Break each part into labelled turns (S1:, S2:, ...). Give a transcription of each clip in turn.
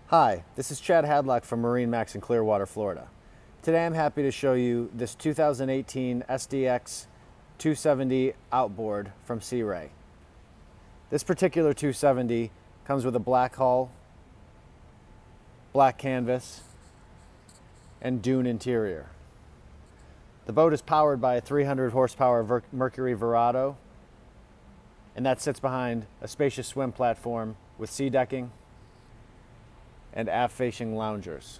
S1: Hi, this is Chad Hadlock from MarineMax in Clearwater, Florida. Today I'm happy to show you this 2018 SDX 270 Outboard from Sea Ray. This particular 270 comes with a black hull, black canvas, and dune interior. The boat is powered by a 300 horsepower Mercury Verado, and that sits behind a spacious swim platform with sea decking and aft-facing loungers.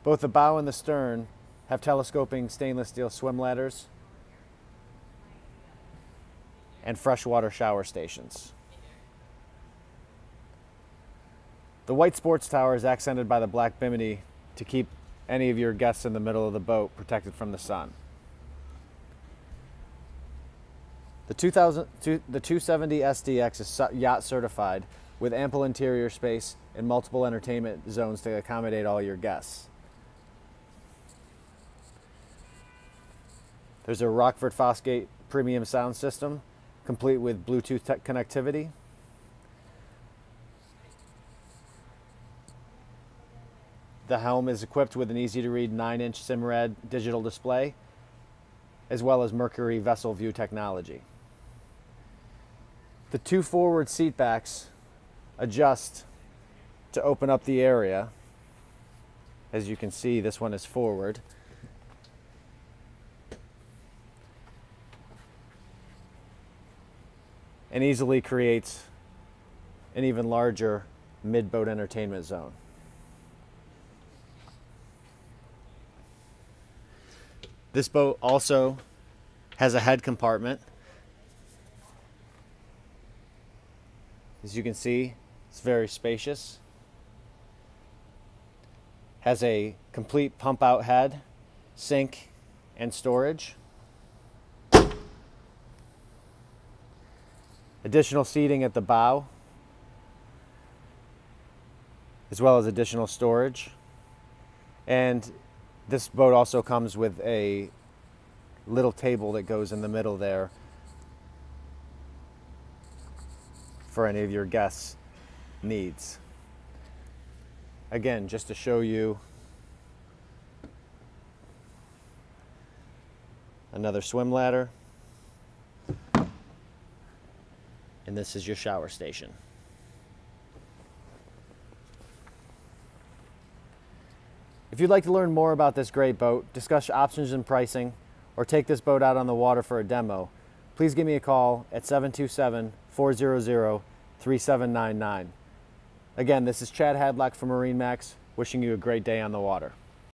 S1: Both the bow and the stern have telescoping stainless steel swim ladders and freshwater shower stations. The white sports tower is accented by the black bimini to keep any of your guests in the middle of the boat protected from the sun. The 270 SDX is yacht certified with ample interior space and multiple entertainment zones to accommodate all your guests. There's a Rockford Fosgate premium sound system, complete with Bluetooth connectivity. The helm is equipped with an easy-to-read 9-inch Simrad digital display, as well as Mercury vessel view technology. The two forward seat backs adjust to open up the area. As you can see, this one is forward. And easily creates an even larger mid-boat entertainment zone. This boat also has a head compartment. As you can see, it's very spacious. Has a complete pump out head, sink, and storage. Additional seating at the bow, as well as additional storage. And this boat also comes with a little table that goes in the middle there for any of your guests' needs. Again, just to show you another swim ladder, and this is your shower station. If you'd like to learn more about this great boat, discuss options and pricing, or take this boat out on the water for a demo, please give me a call at 727-400-3799. Again, this is Chad Hadlock from MarineMax, wishing you a great day on the water.